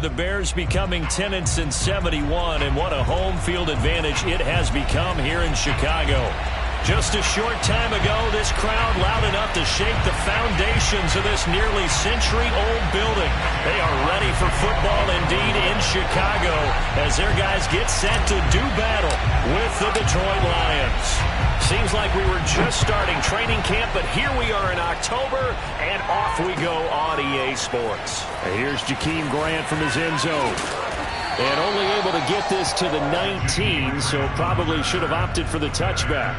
The Bears becoming tenants in 71, and what a home field advantage it has become here in Chicago. Just a short time ago, this crowd loud enough to shake the foundations of this nearly century-old building. They are ready for football indeed in Chicago as their guys get set to do battle with the Detroit Lions. Seems like we were just starting training camp, but here we are in October, and off we go on EA Sports. Here's Jakeem Grant from his end zone. And only able to get this to the 19, so probably should have opted for the touchback.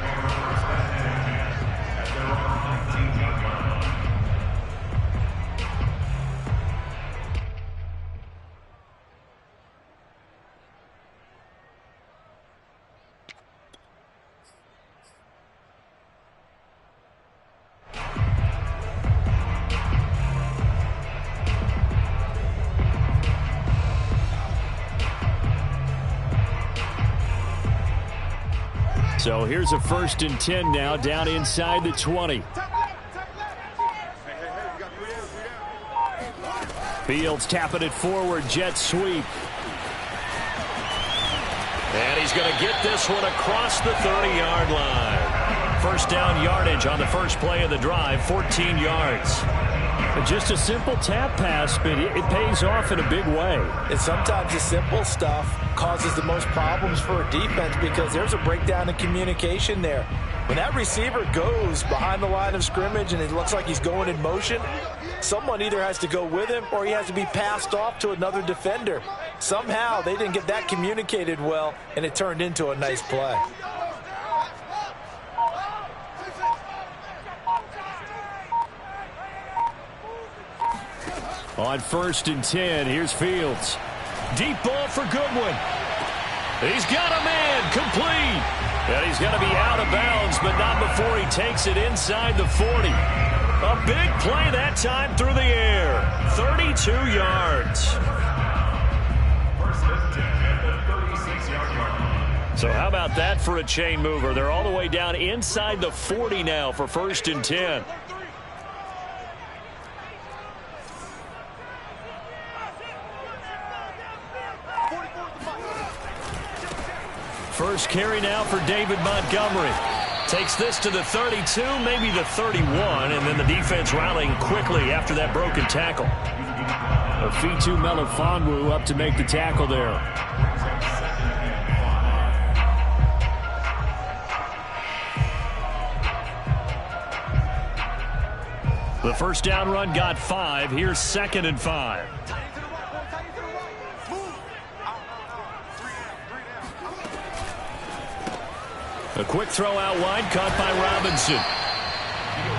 So here's a 1st and 10 now, down inside the 20. Fields tapping it forward, jet sweep. And he's going to get this one across the 30-yard line. First down yardage on the first play of the drive, 14 yards. Just a simple tap pass, but it pays off in a big way. And sometimes the simple stuff causes the most problems for a defense because there's a breakdown in communication there. When that receiver goes behind the line of scrimmage and it looks like he's going in motion, someone either has to go with him or he has to be passed off to another defender. Somehow they didn't get that communicated well, and it turned into a nice play. On 1st and 10, here's Fields. Deep ball for Goodwin. He's got a man, complete. And he's going to be out of bounds, but not before he takes it inside the 40. A big play that time through the air. 32 yards. So how about that for a chain mover? They're all the way down inside the 40 now for 1st and 10. First carry now for David Montgomery. Takes this to the 32, maybe the 31, and then the defense rallying quickly after that broken tackle. Afitu Melifonwu up to make the tackle there. The first down run got 5. Here's 2nd and 5. A quick throw out wide, caught by Robinson.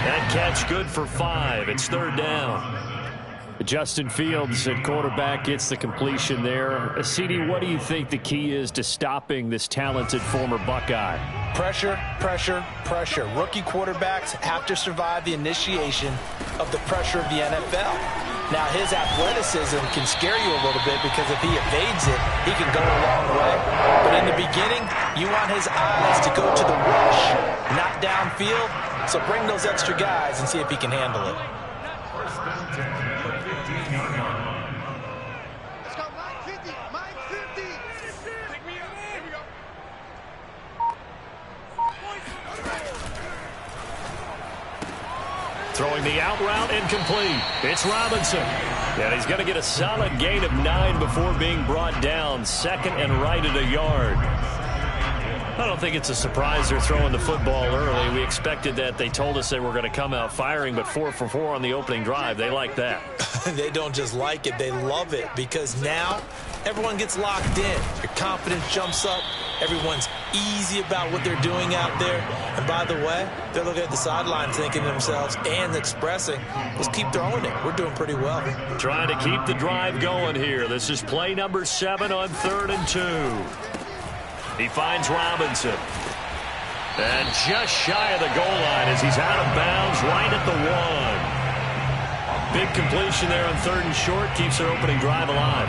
That catch good for 5. It's 3rd down. Justin Fields at quarterback gets the completion there. CD, what do you think the key is to stopping this talented former Buckeye? Pressure, pressure, pressure. Rookie quarterbacks have to survive the initiation of the pressure of the NFL. Now, his athleticism can scare you a little bit because if he evades it, he can go a long way. But in the beginning, you want his eyes to go to the rush, not downfield. So bring those extra guys and see if he can handle it. Throwing the out route incomplete. It's Robinson. And he's going to get a solid gain of 9 before being brought down. 2nd and right at a yard. I don't think it's a surprise they're throwing the football early. We expected that. They told us they were going to come out firing, but 4 for 4 on the opening drive. They like that. They don't just like it. They love it because now everyone gets locked in. Your confidence jumps up. Everyone's easy about what they're doing out there. And by the way, they're looking at the sideline thinking to themselves and expressing, let's keep throwing it. We're doing pretty well. Trying to keep the drive going here. This is play number 7 on 3rd and 2. He finds Robinson. And just shy of the goal line as he's out of bounds right at the 1. Big completion there on 3rd and short. Keeps their opening drive alive.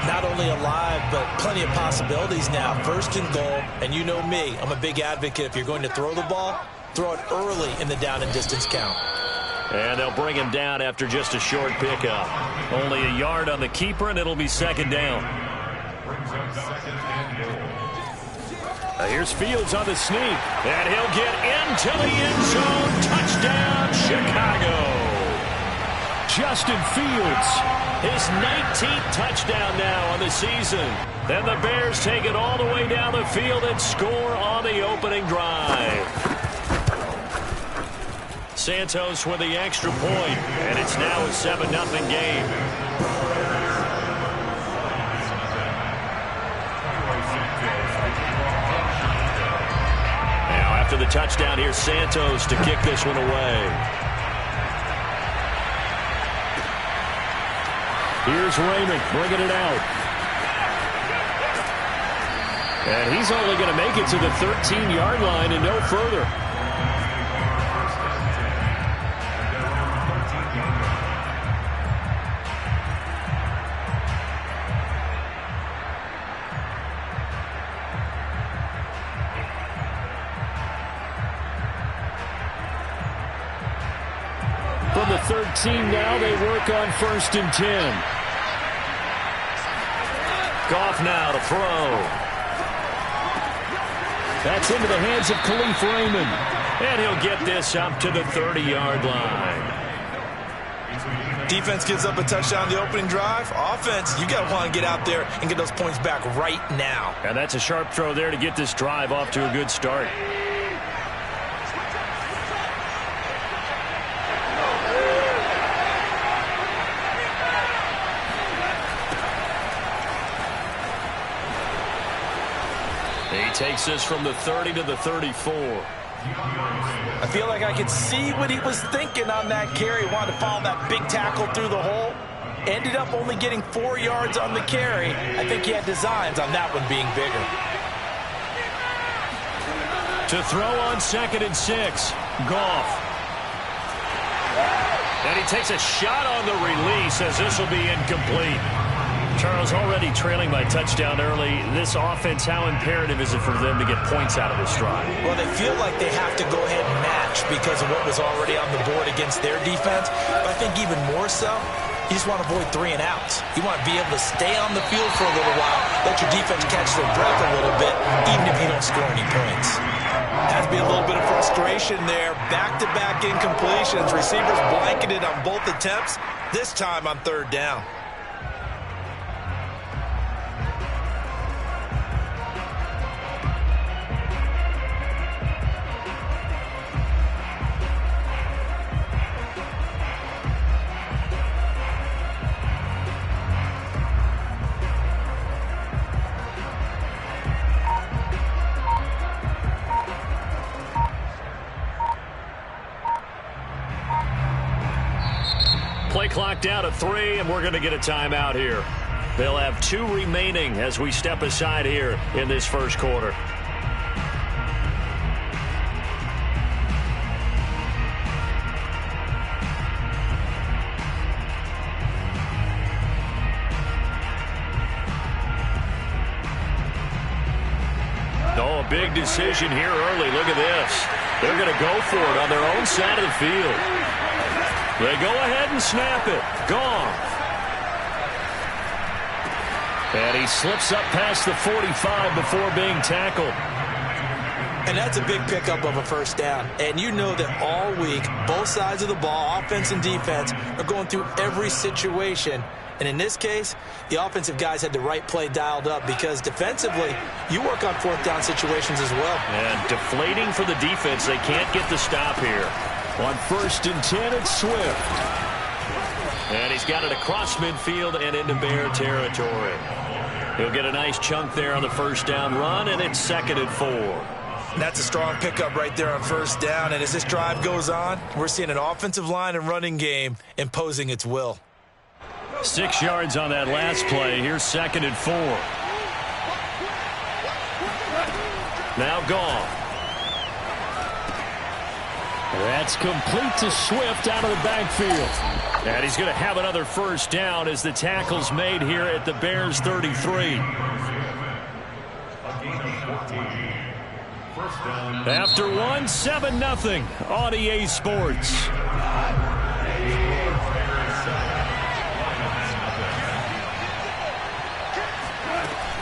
Not only alive, but plenty of possibilities now. 1st and goal, and you know me, I'm a big advocate. If you're going to throw the ball, throw it early in the down and distance count. And they'll bring him down after just a short pickup. Only a yard on the keeper, and it'll be second down. Here's Fields on the sneak. And he'll get into the end zone. Touchdown, Chicago. Justin Fields, his 19th touchdown now on the season. Then the Bears take it all the way down the field and score on the opening drive. Santos with the extra point, and it's now a 7-0 game. Now after the touchdown, here's Santos to kick this one away. Here's Raymond bringing it out. And he's only going to make it to the 13-yard line and no further. From the 13 now, they work on 1st and 10. Gotw now to throw. That's into the hands of Khalif Raymond. And he'll get this up to the 30-yard line. Defense gives up a touchdown the opening drive. Offense, you got to want to get out there and get those points back right now. And that's a sharp throw there to get this drive off to a good start. He takes this from the 30 to the 34. I feel like I could see what he was thinking on that carry. Wanted to follow that big tackle through the hole. Ended up only getting 4 yards on the carry. I think he had designs on that one being bigger. To throw on 2nd and 6. Gotw. And he takes a shot on the release as this will be incomplete. Charles, already trailing by touchdown early. This offense, how imperative is it for them to get points out of this drive? Well, they feel like they have to go ahead and match because of what was already on the board against their defense. But I think even more so, you just want to avoid 3 and outs. You want to be able to stay on the field for a little while, let your defense catch their breath a little bit, even if you don't score any points. Has to be a little bit of frustration there. Back-to-back incompletions. Receivers blanketed on both attempts, this time on 3rd down. Play clock down to 3, and we're going to get a timeout here. They'll have 2 remaining as we step aside here in this first quarter. Oh, a big decision here early. Look at this. They're going to go for it on their own side of the field. They go ahead and snap it. Gone. And he slips up past the 45 before being tackled. And that's a big pickup of a 1st down. And you know that all week, both sides of the ball, offense and defense, are going through every situation. And in this case, the offensive guys had the right play dialed up because defensively, you work on 4th down situations as well. And deflating for the defense. They can't get the stop here. On 1st and 10, it's Swift. And he's got it across midfield and into Bear territory. He'll get a nice chunk there on the 1st down run, and it's 2nd and 4. That's a strong pickup right there on 1st down. And as this drive goes on, we're seeing an offensive line and running game imposing its will. 6 yards on that last play. Here's 2nd and 4. Now Gotw. That's complete to Swift out of the backfield. And he's going to have another 1st down as the tackle's made here at the Bears 33. After one, 7-0 on EA Sports.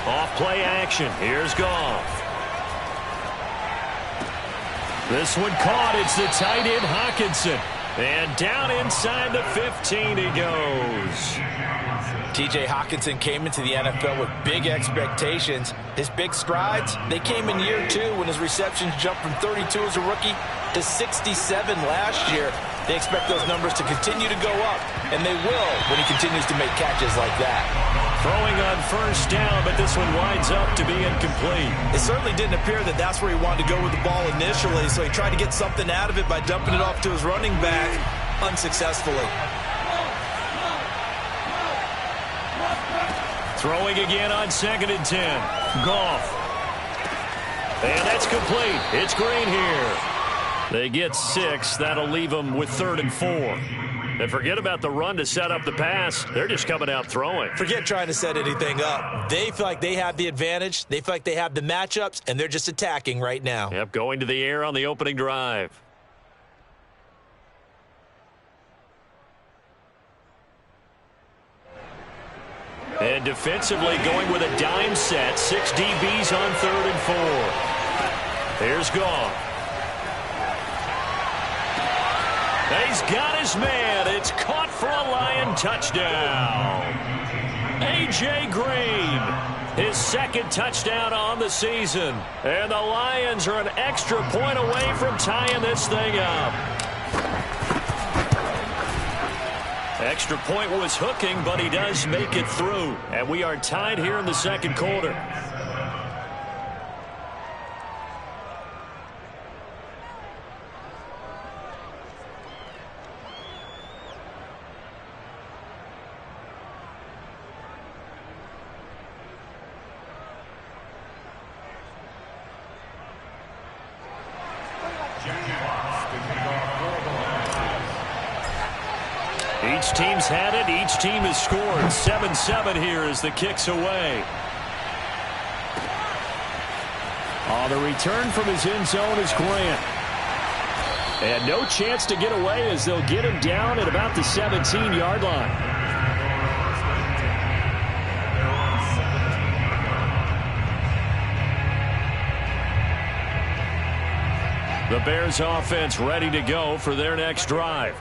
Off play action. Here's Gotw. This one caught. It's the tight end Hockenson. And down inside the 15 he goes. T.J. Hockenson came into the NFL with big expectations. His big strides, they came in year 2 when his receptions jumped from 32 as a rookie to 67 last year. They expect those numbers to continue to go up, and they will when he continues to make catches like that. Throwing on first down, but this one winds up to be incomplete. It certainly didn't appear that that's where he wanted to go with the ball initially, so he tried to get something out of it by dumping it off to his running back unsuccessfully. Throwing again on 2nd and 10. Gotw. And that's complete. It's Green here. They get 6. That'll leave them with 3rd and 4. And forget about the run to set up the pass. They're just coming out throwing. Forget trying to set anything up. They feel like they have the advantage. They feel like they have the matchups, and they're just attacking right now. Yep, going to the air on the opening drive. And defensively going with a dime set. 6 DBs on 3rd and 4. Here's Gotw. He's got his man. It's caught for a Lion touchdown. A.J. Green, his 2nd touchdown on the season. And the Lions are an extra point away from tying this thing up. Extra point was hooking, but he does make it through. And we are tied here in the 2nd quarter. Each team's had it. Each team has scored. 7-7 here as the kick's away. The return from his end zone is Grant. And no chance to get away as they'll get him down at about the 17-yard line. The Bears offense ready to go for their next drive.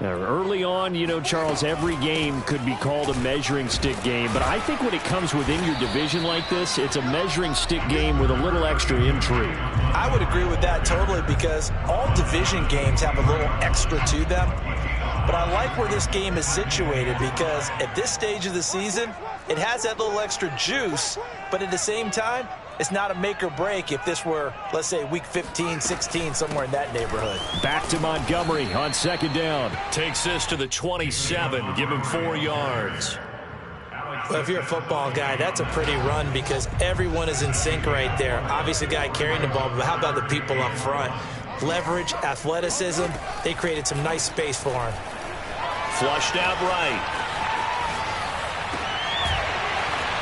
Now, early on, you know, Charles, every game could be called a measuring stick game. But I think when it comes within your division like this, it's a measuring stick game with a little extra intrigue. I would agree with that totally because all division games have a little extra to them. But I like where this game is situated because at this stage of the season, it has that little extra juice. But at the same time, it's not a make or break if this were, let's say, week 15, 16, somewhere in that neighborhood. Back to Montgomery on 2nd down. Takes this to the 27. Give him 4 yards. Well, if you're a football guy, that's a pretty run because everyone is in sync right there. Obviously, the guy carrying the ball, but how about the people up front? Leverage, athleticism, they created some nice space for him. Flushed out right.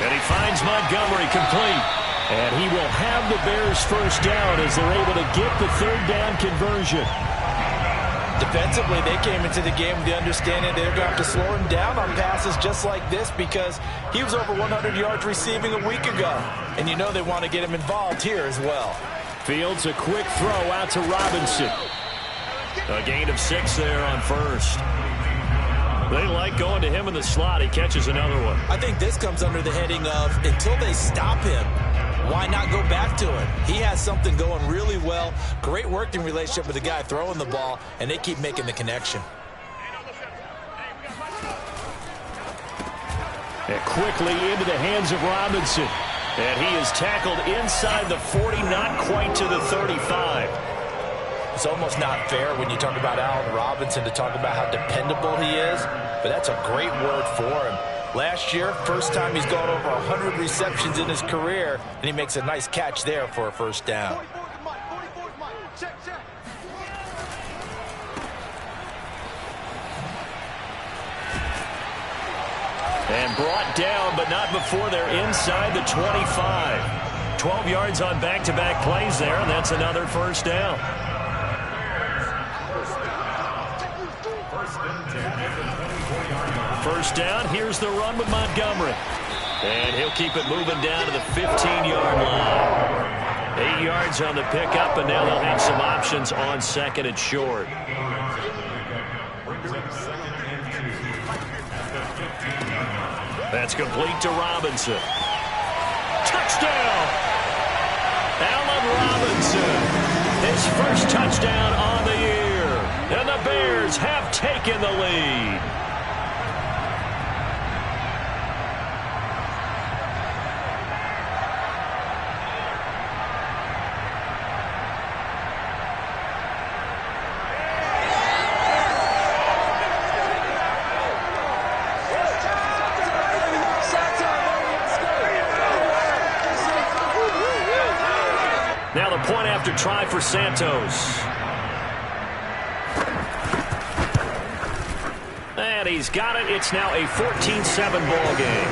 And he finds Montgomery complete. And he will have the Bears first down as they're able to get the 3rd down conversion. Defensively, they came into the game with the understanding they're going to have to slow him down on passes just like this because he was over 100 yards receiving a week ago. And you know they want to get him involved here as well. Fields a quick throw out to Robinson. A gain of 6 there on first. They like going to him in the slot. He catches another one. I think this comes under the heading of until they stop him, why not go back to it? He has something going really well. Great working relationship with the guy throwing the ball, and they keep making the connection. And quickly into the hands of Robinson. And he is tackled inside the 40, not quite to the 35. It's almost not fair when you talk about Allen Robinson to talk about how dependable he is, but that's a great word for him. Last year, first time he's gone over 100 receptions in his career, and he makes a nice catch there for a first down. And brought down, but not before they're inside the 25. 12 yards on back-to-back plays there, and that's another first down. First down, here's the run with Montgomery. And he'll keep it moving down to the 15-yard line. 8 yards on the pickup, and now they'll have some options on second and short. That's complete to Robinson. Touchdown! Allen Robinson, his first touchdown on the year. And the Bears have taken the lead. Now the point after try for Santos. And he's got it. It's now a 14-7 ball game.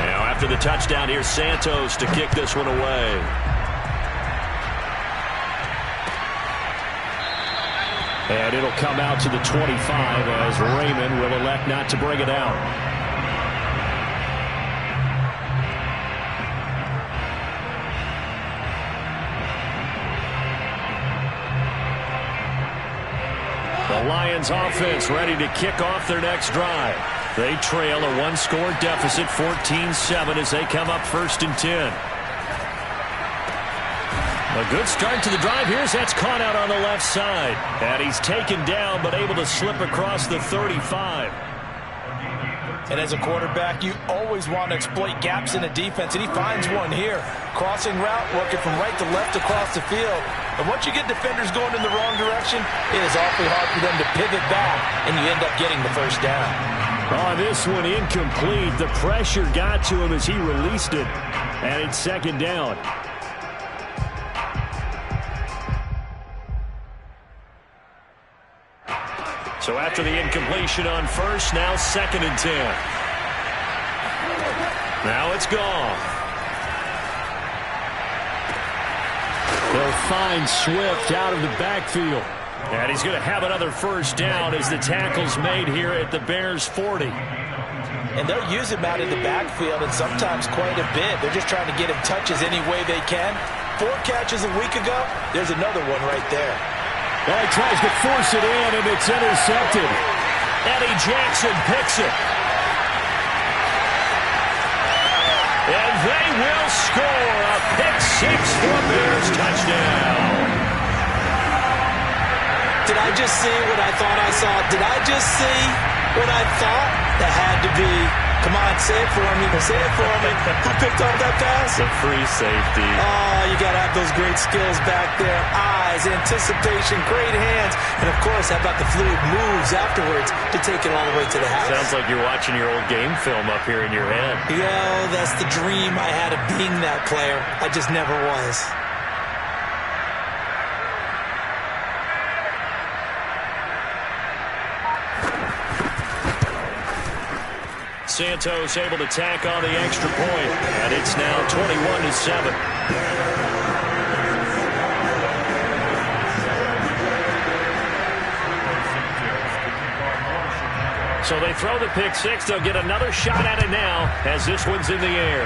Now after the touchdown, here's Santos to kick this one away. And it'll come out to the 25 as Raymond will elect not to bring it out. The Lions offense ready to kick off their next drive. They trail a one-score deficit, 14-7, as they come up 1st and 10. A good start to the drive. Here's that's caught out on the left side. And he's taken down but able to slip across the 35. And as a quarterback, you always want to exploit gaps in the defense, and he finds one here. Crossing route, working from right to left across the field. And once you get defenders going in the wrong direction, it is awfully hard for them to pivot back, and you end up getting the first down. Oh, this one incomplete. The pressure got to him as he released it. And it's 2nd down. So after the incompletion on first, now 2nd and 10. Now it's gone. They'll find Swift out of the backfield. And he's going to have another first down as the tackle's made here at the Bears 40. And they'll use him out in the backfield, and sometimes quite a bit. They're just trying to get him touches any way they can. 4 catches a week ago. There's another one right there. Well, he tries to force it in, and it's intercepted. Eddie Jackson picks it. And they will score a pick-6 for a Bears touchdown. Did I just see what I thought I saw? Did I just see what I thought? That had to be. Come on, say it for me. Say it for me. Who picked up that pass? The free safety. Oh, you got to have those great skills back there. Eyes, anticipation, great hands. And, of course, how about the fluid moves afterwards to take it all the way to the house? Sounds like you're watching your old game film up here in your head. Yeah, that's the dream I had of being that player. I just never was. Santos able to tack on the extra point, and it's now 21-7. So they throw the pick-6. They'll get another shot at it now as this one's in the air.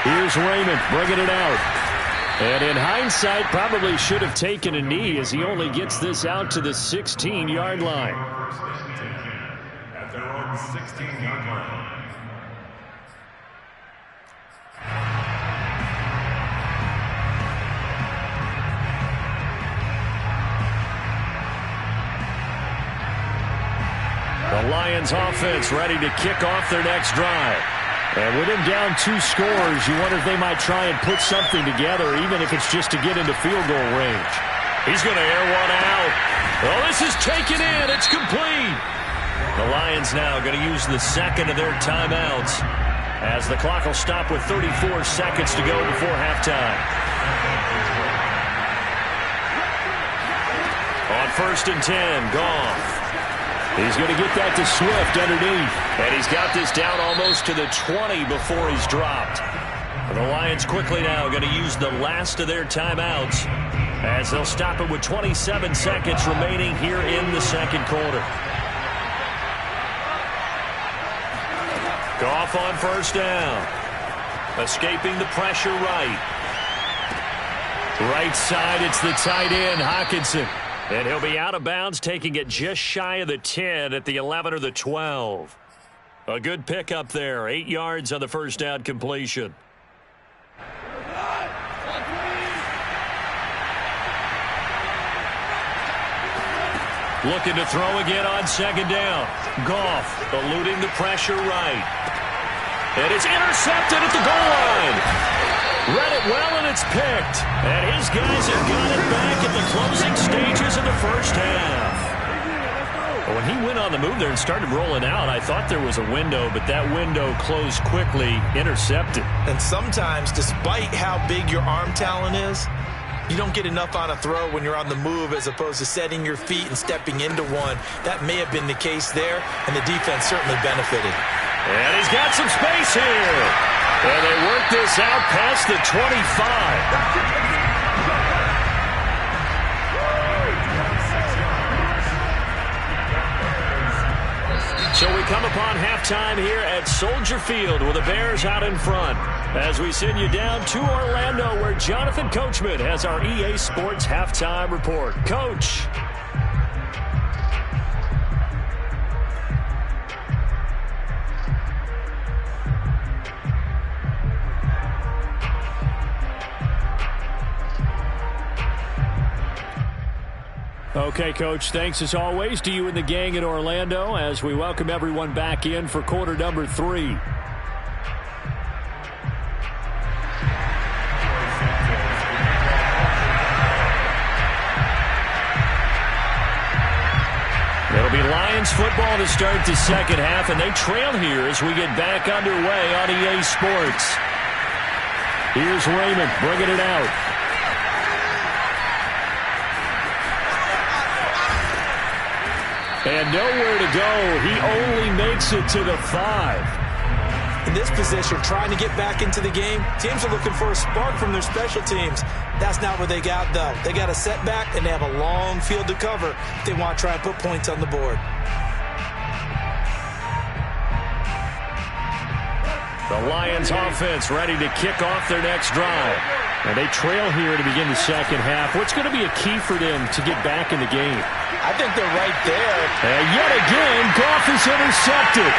Here's Raymond bringing it out. And in hindsight, probably should have taken a knee as he only gets this out to the 16-yard line. At their own 16-yard line. The Lions offense ready to kick off their next drive. And with him down 2 scores, you wonder if they might try and put something together, even if it's just to get into field goal range. He's going to air one out. Oh, this is taken in. It's complete. The Lions now going to use the second of their timeouts as the clock will stop with 34 seconds to go before halftime. On 1st and 10, Gotw. He's going to get that to Swift underneath. And he's got this down almost to the 20 before he's dropped. The Lions quickly now going to use the last of their timeouts as they'll stop it with 27 seconds remaining here in the second quarter. Goff on first down. Escaping the pressure right. Right side, it's the tight end, Hockenson. And he'll be out of bounds, taking it just shy of the 10 at the 11 or the 12. A good pickup there. 8 yards on the first down completion. Looking to throw again on second down. Goff eluding the pressure right. And it's intercepted at the goal line. Read it well, and it's picked. And his guys have got it back at the closing stages of the first half. When he went on the move there and started rolling out, I thought there was a window, but that window closed quickly, intercepted. And sometimes, despite how big your arm talent is, you don't get enough on a throw when you're on the move as opposed to setting your feet and stepping into one. That may have been the case there, and the defense certainly benefited. And he's got some space here. And they work this out past the 25. So we come upon halftime here at Soldier Field with the Bears out in front as we send you down to Orlando where Jonathan Coachman has our EA Sports halftime report. Coach. Okay, Coach, thanks as always to you and the gang in Orlando as we welcome everyone back in for quarter number 3. It'll be Lions football to start the second half, and they trail here as we get back underway on EA Sports. Here's Raymond bringing it out. And nowhere to go. He only makes it to the 5. In this position, trying to get back into the game, teams are looking for a spark from their special teams. That's not what they got, though. They got a setback, and they have a long field to cover if they want to try and put points on the board. The Lions offense ready to kick off their next drive. And they trail here to begin the second half. What's going to be a key for them to get back in the game? I think they're right there. And yet again, Goff is intercepted.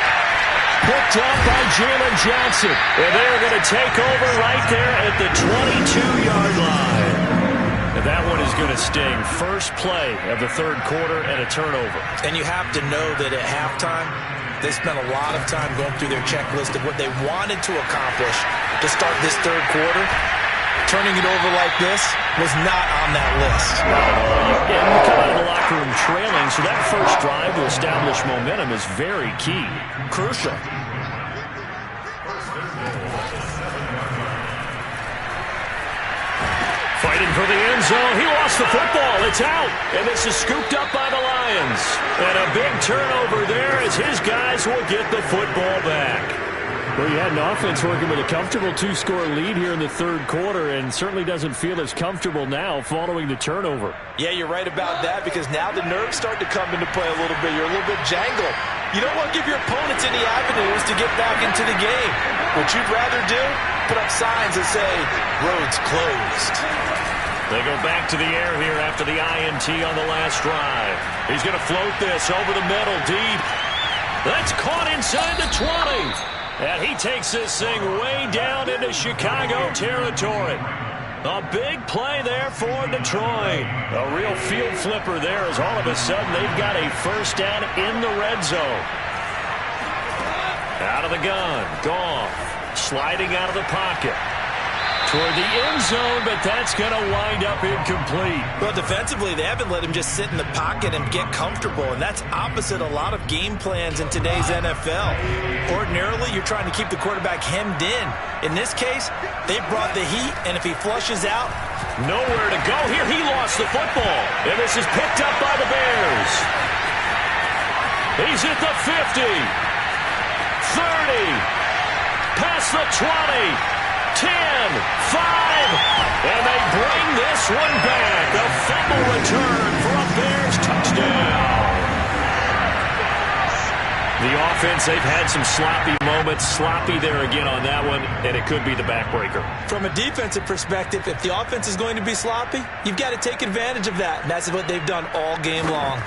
Picked up by Jalen Johnson. And they're going to take over right there at the 22-yard line. And that one is going to sting. First play of the third quarter and a turnover. And you have to know that at halftime, they spent a lot of time going through their checklist of what they wanted to accomplish to start this third quarter. Turning it over like this was not on that list. And you come out of the locker room trailing, so that first drive to establish momentum is very key. Crucial. Fighting for the end zone. He lost the football. It's out. And this is scooped up by the Lions. And a big turnover there as his guys will get the football back. Well, you had an offense working with a comfortable 2-score lead here in the third quarter and certainly doesn't feel as comfortable now following the turnover. Yeah, you're right about that because now the nerves start to come into play a little bit. You're a little bit jangled. You don't want to give your opponents any avenues to get back into the game. What you'd rather do, put up signs that say, roads closed. They go back to the air here after the INT on the last drive. He's going to float this over the middle deep. That's caught inside the 20. And he takes this thing way down into Chicago territory. A big play there for Detroit. A real field flipper there as all of a sudden they've got a first down in the red zone. Out of the gun. Goff sliding out of the pocket. Toward the end zone, but that's going to wind up incomplete. Well, defensively, they haven't let him just sit in the pocket and get comfortable, and that's opposite a lot of game plans in today's NFL. Ordinarily, you're trying to keep the quarterback hemmed in. In this case, they brought the heat, and if he flushes out, nowhere to go here. He lost the football, and this is picked up by the Bears. He's at the 50. 30. Past the 20. 10. 5. And they bring this one back. A fumble return for a Bears touchdown. The offense, they've had some sloppy moments. Sloppy there again on that one, and it could be the backbreaker. From a defensive perspective, if the offense is going to be sloppy, you've got to take advantage of that. And that's what they've done all game long.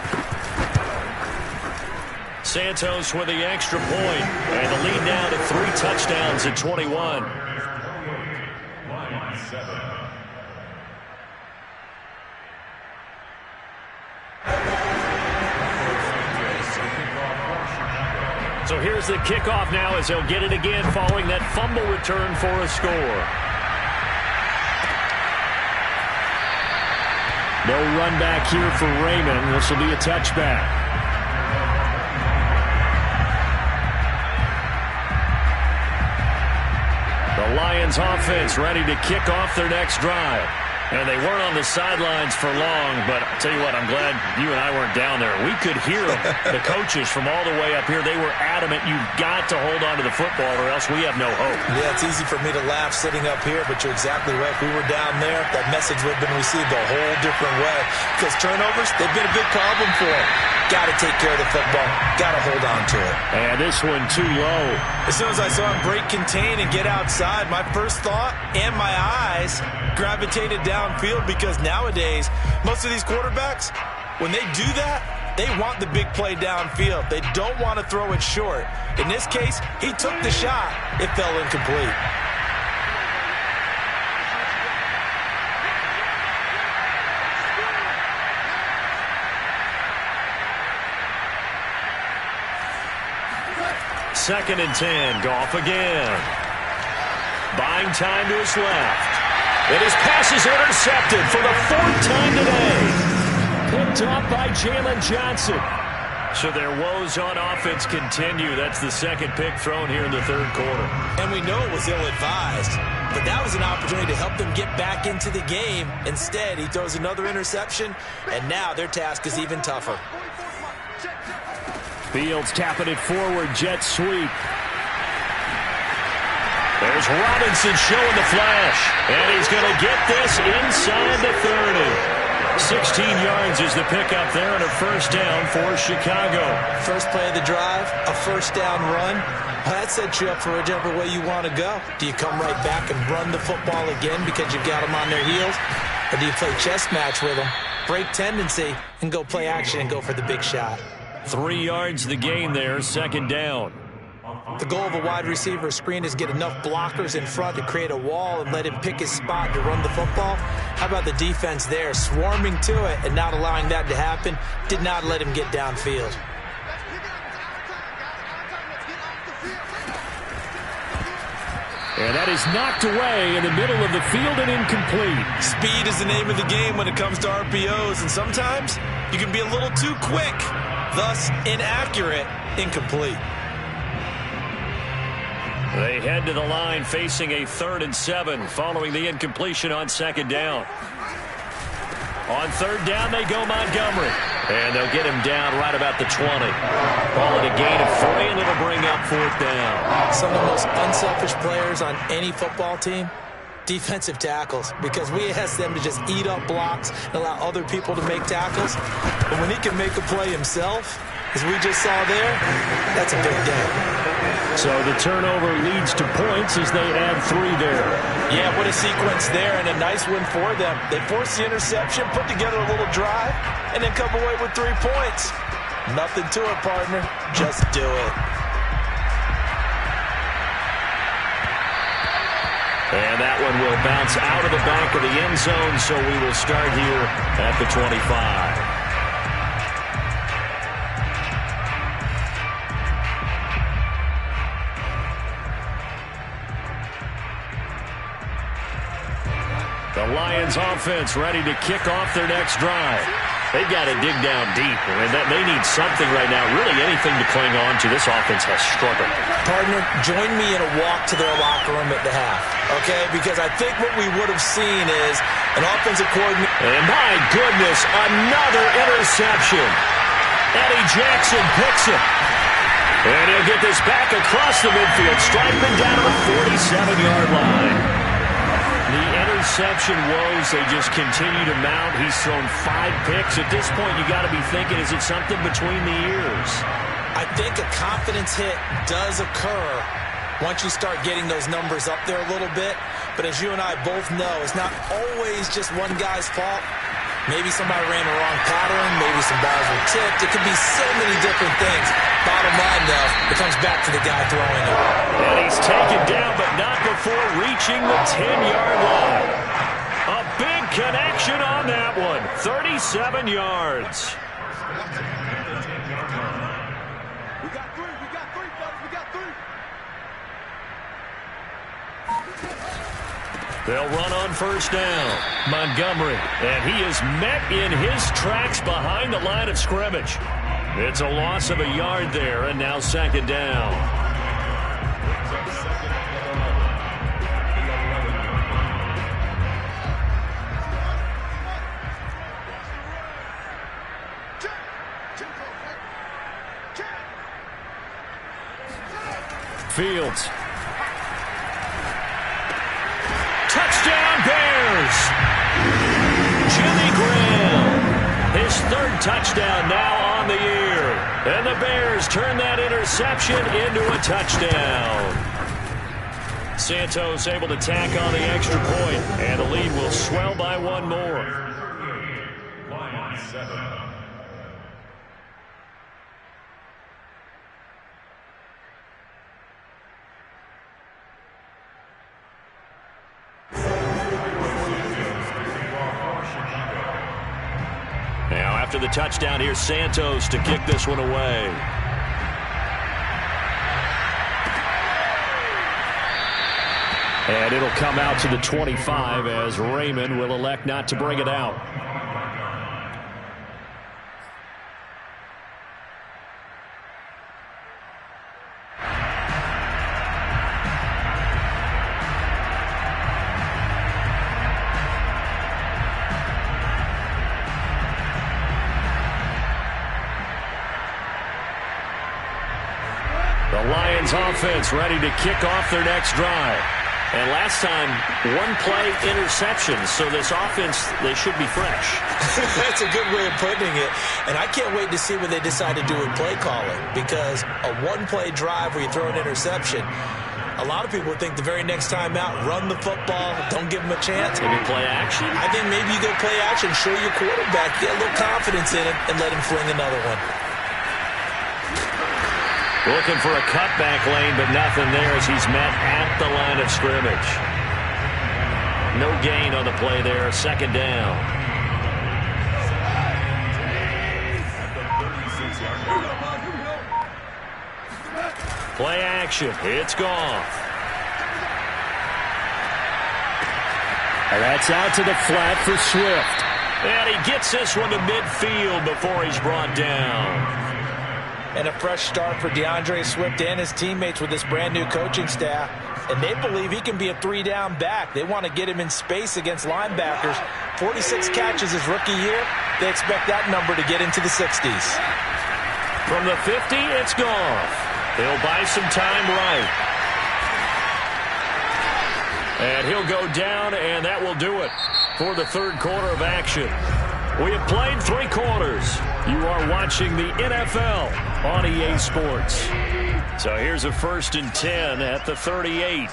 Santos with the extra point, and the lead now to 3 touchdowns at 21. So here's the kickoff now as they'll get it again following that fumble return for a score. No run back here for Raymond. This will be a touchback. The Lions offense ready to kick off their next drive. And they weren't on the sidelines for long, but I'll tell you what, I'm glad you and I weren't down there. We could hear them, the coaches from all the way up here. They were adamant, you've got to hold on to the football or else we have no hope. Yeah, it's easy for me to laugh sitting up here, but you're exactly right. If we were down there, that message would have been received a whole different way. Because turnovers, they've been a big problem for them. Got to take care of the football. Got to hold on to it. And this one too low. As soon as I saw him break contain and get outside, my first thought and my eyes gravitated downfield, because nowadays, most of these quarterbacks, when they do that, they want the big play downfield. They don't want to throw it short. In this case, he took the shot. It fell incomplete. Second and 10. Goff again. Buying time to his left. And his pass is intercepted for the 4th time today. Picked off by Jalen Johnson. So their woes on offense continue. That's the second pick thrown here in the 3rd quarter. And we know it was ill-advised, but that was an opportunity to help them get back into the game. Instead, he throws another interception, and now their task is even tougher. Fields tapping it forward, jet sweep. There's Robinson showing the flash, and he's going to get this inside the 30. 16 yards is the pickup there and a first down for Chicago. First play of the drive, a first down run. That sets you up for whichever way you want to go. Do you come right back and run the football again because you've got them on their heels? Or do you play chess match with them, break tendency, and go play action and go for the big shot? 3 yards the gain there, second down. The goal of a wide receiver screen is get enough blockers in front to create a wall and let him pick his spot to run the football. How about the defense there, swarming to it and not allowing that to happen? Did not let him get downfield. And that is knocked away in the middle of the field and incomplete. Speed is the name of the game when it comes to RPOs, and sometimes you can be a little too quick, thus inaccurate, incomplete. They head to the line facing a 3rd and 7 following the incompletion on second down. On third down, they go Montgomery. And they'll get him down right about the 20. Ball at a gain of 3, and it'll bring up 4th down. Some of the most unselfish players on any football team, defensive tackles, because we ask them to just eat up blocks and allow other people to make tackles. But when he can make a play himself, as we just saw there, that's a big day. So the turnover leads to points as they add 3 there. Yeah, what a sequence there, and a nice win for them. They forced the interception, put together a little drive, and then come away with 3 points. Nothing to it, partner. Just do it. And that one will bounce out of the back of the end zone, so we will start here at the 25. The Lions offense ready to kick off their next drive. They've got to dig down deep, and they need something right now, really anything to cling on to. This offense has struggled. Partner, join me in a walk to their locker room at the half, okay? Because I think what we would have seen is an offensive coordinator. And my goodness, another interception. Eddie Jackson picks it. And he'll get this back across the midfield, striking down to the 47-yard line. The interception woes, they just continue to mount. He's thrown 5 picks. At this point, you got to be thinking, is it something between the ears? I think a confidence hit does occur once you start getting those numbers up there a little bit. But as you and I both know, it's not always just one guy's fault. Maybe somebody ran the wrong pattern. Maybe some balls were tipped. It could be so many different things. Bottom line, though, it comes back to the guy throwing it. And he's taken down, but not before reaching the 10-yard line. A big connection on that one. 37 yards. We got 3, fellas. We got 3. They'll run on first down. Montgomery, and he is met in his tracks behind the line of scrimmage. It's a loss of a yard there, and now second down. Fields. Touchdown Bears! Jimmy Graham, his 3rd touchdown now on the year. And the Bears turn that interception into a touchdown. Santos able to tack on the extra point, and the lead will swell by 1 more. Lions 7. Now after the touchdown, here's Santos to kick this one away. And it'll come out to the 25 as Raymond will elect not to bring it out. The Lions offense ready to kick off their next drive. And last time, 1-play interception. So this offense, they should be fresh. That's a good way of putting it. And I can't wait to see what they decide to do with play calling. Because a 1-play drive where you throw an interception, a lot of people think the very next time out, run the football, don't give them a chance. Maybe play action? I think maybe you go play action, show your quarterback, get a little confidence in it, and let him fling another one. Looking for a cutback lane, but nothing there as he's met at the line of scrimmage. No gain on the play there. Second down. Play action. It's gone. And that's out to the flat for Swift. And he gets this one to midfield before he's brought down. And a fresh start for DeAndre Swift and his teammates with this brand-new coaching staff. And they believe he can be a 3-down back. They want to get him in space against linebackers. 46 catches his rookie year. They expect that number to get into the 60s. From the 50, it's Gotw. He'll buy some time right. And he'll go down, and that will do it for the 3rd quarter of action. We have played 3 quarters. You are watching the NFL on EA Sports. So here's a 1st and 10 at the 38.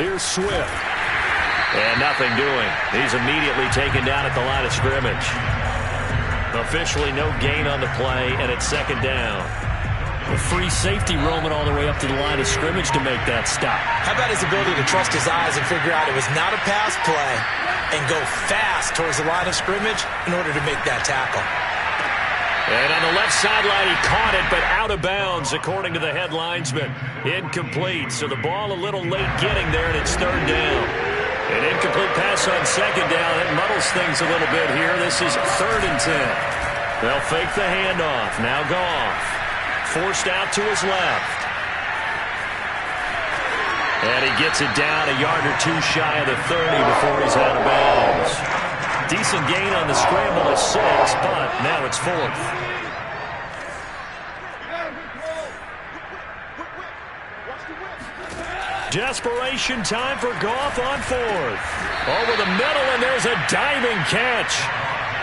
Here's Swift. And nothing doing. He's immediately taken down at the line of scrimmage. Officially no gain on the play, and it's second down. A free safety roaming all the way up to the line of scrimmage to make that stop. How about his ability to trust his eyes and figure out it was not a pass play and go fast towards the line of scrimmage in order to make that tackle. And on the left sideline, he caught it, but out of bounds, according to the head linesman. Incomplete, so the ball a little late getting there, and it's 3rd down. An incomplete pass on second down. It muddles things a little bit here. This is 3rd and 10. They'll fake the handoff. Now Gotw. Forced out to his left. And he gets it down a yard or 2 shy of the 30 before he's out of bounds. Decent gain on the scramble of 6, but now it's 4th. Desperation time for Gotw on 4th. Over the middle, and there's a diving catch.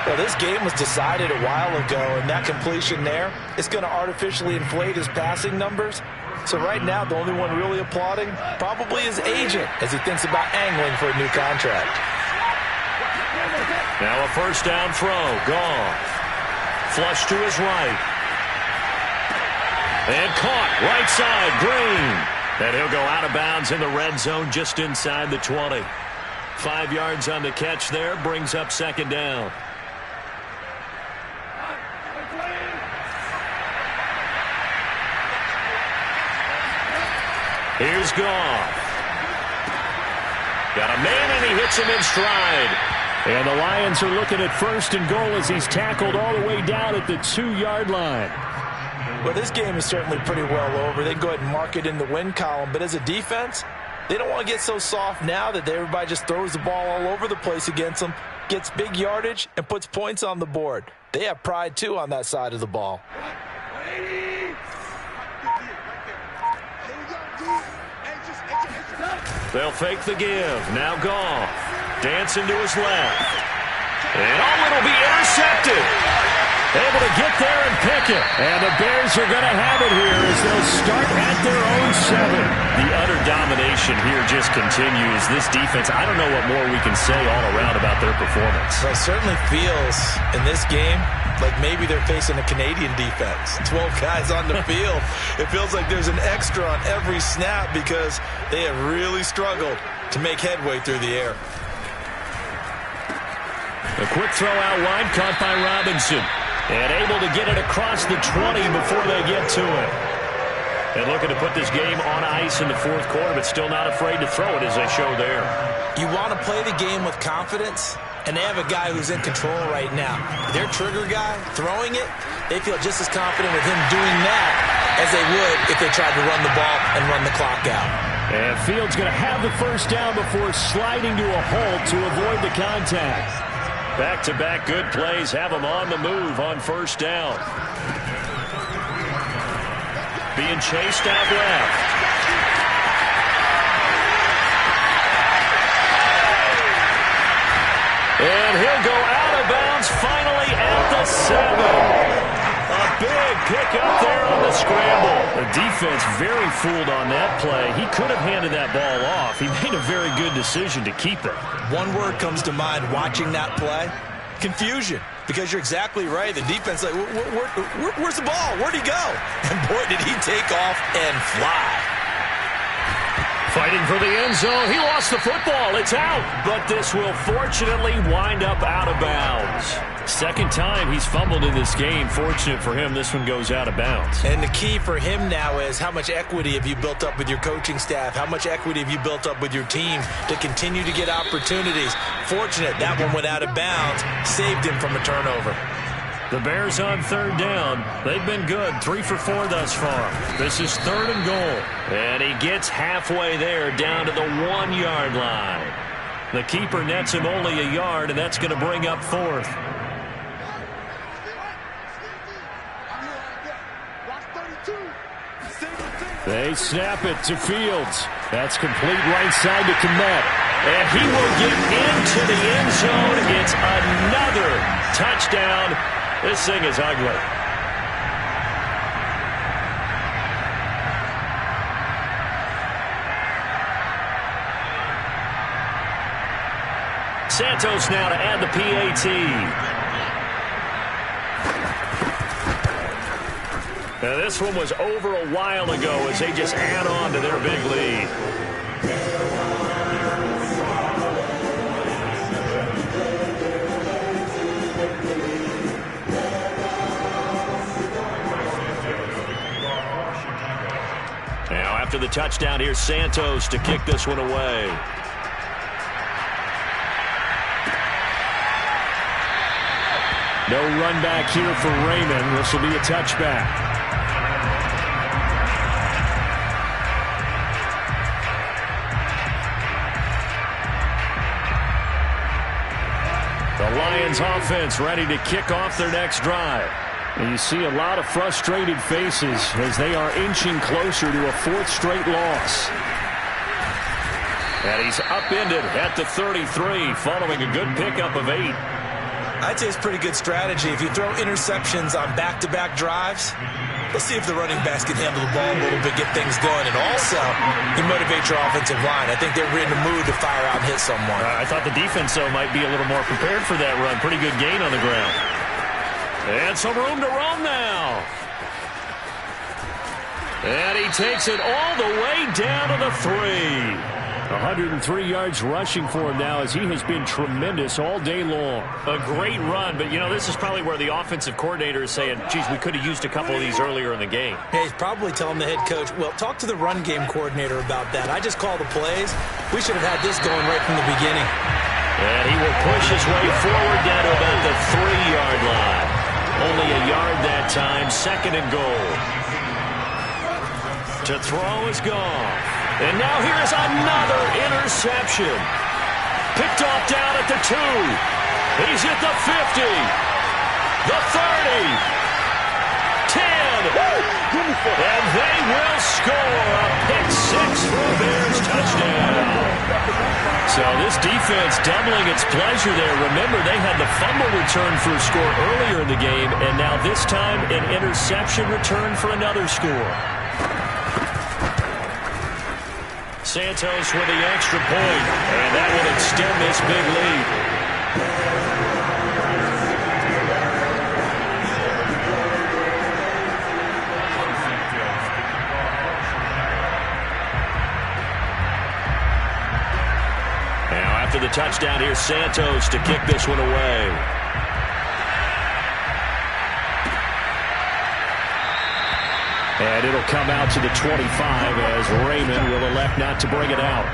Well, this game was decided a while ago, and that completion there is going to artificially inflate his passing numbers. So right now, the only one really applauding probably his agent as he thinks about angling for a new contract. Now a first down throw. Gone. Flush to his right. And caught right side. Green. And he'll go out of bounds in the red zone just inside the 20. 5 yards on the catch there. Brings up second down. Here's Gotw. Got a man, and he hits him in stride. And the Lions are looking at 1st and goal as he's tackled all the way down at the 2-yard line. Well, this game is certainly pretty well over. They can go ahead and mark it in the win column. But as a defense, they don't want to get so soft now that everybody just throws the ball all over the place against them, gets big yardage, and puts points on the board. They have pride, too, on that side of the ball. They'll fake the give. Now Gotw. Dancing to his left. And it'll be intercepted. Able to get there and pick it. And the Bears are going to have it here as they'll start at their own 7. The utter domination here just continues. This defense, I don't know what more we can say all around about their performance. Well, it certainly feels in this game like maybe they're facing a Canadian defense. 12 guys on the field. It feels like there's an extra on every snap because they have really struggled to make headway through the air. A quick throw out wide, caught by Robinson. And able to get it across the 20 before they get to it. And looking to put this game on ice in the 4th quarter, but still not afraid to throw it as they show there. You want to play the game with confidence, and they have a guy who's in control right now. Their trigger guy, throwing it, they feel just as confident with him doing that as they would if they tried to run the ball and run the clock out. And Fields going to have the first down before sliding to a halt to avoid the contact. Back-to-back good plays have them on the move on first down. Being chased out left. And he'll go out of bounds finally at the 7. A big pick up there on the scramble. The defense very fooled on that play. He could have handed that ball off. He made a very good decision to keep it. One word comes to mind watching that play. Confusion. Because you're exactly right. The defense, like, where's the ball? Where'd he go? And boy, did he take off and fly. Fighting for the end zone. He lost the football. It's out. But this will fortunately wind up out of bounds. Second time he's fumbled in this game. Fortunate for him, this one goes out of bounds. And the key for him now is how much equity have you built up with your coaching staff? How much equity have you built up with your team to continue to get opportunities? Fortunate that one went out of bounds. Saved him from a turnover. The Bears on 3rd down. They've been good. 3 for 4 thus far. This is 3rd and goal. And he gets halfway there down to the 1-yard line. The keeper nets him only a yard, and that's going to bring up 4th. They snap it to Fields. That's complete right side to Komet. And he will get into the end zone. It's another touchdown. This thing is ugly. Santos now to add the PAT. Now this one was over a while ago as they just add on to their big lead. Now after the touchdown, here's Santos to kick this one away. No run back here for Raymond. This will be a touchback. The Ravens offense ready to kick off their next drive. And you see a lot of frustrated faces as they are inching closer to a fourth straight loss. And he's upended at the 33 following a good pickup of 8. I'd say it's pretty good strategy. If you throw interceptions on back-to-back drives, let's see if the running backs can handle the ball a little bit, get things going. And also, you motivate your offensive line. I think they're in the mood to fire out and hit someone. I thought the defense, though, might be a little more prepared for that run. Pretty good gain on the ground. And some room to roam now. And he takes it all the way down to the 3. 103 yards rushing for him now as he has been tremendous all day long. A great run, but, you know, this is probably where the offensive coordinator is saying, geez, we could have used a couple of these earlier in the game. Yeah, he's probably telling the head coach, well, talk to the run game coordinator about that. I just call the plays. We should have had this going right from the beginning. And he will push his way forward down to about the 3-yard line. Only a yard that time, 2nd and goal. To throw is gone. And now here's another interception. Picked off down at the 2. He's at the 50. The 30. 10. And they will score a pick 6 for a Bears touchdown. So this defense doubling its pleasure there. Remember, they had the fumble return for a score earlier in the game, and now this time an interception return for another score. Santos with the extra point, and that will extend this big lead. Now after the touchdown, here's Santos to kick this one away. And it'll come out to the 25 as Raymond will elect not to bring it out.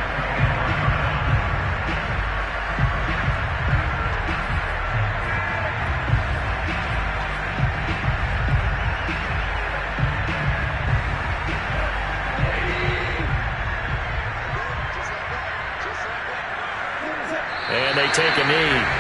And they take a knee.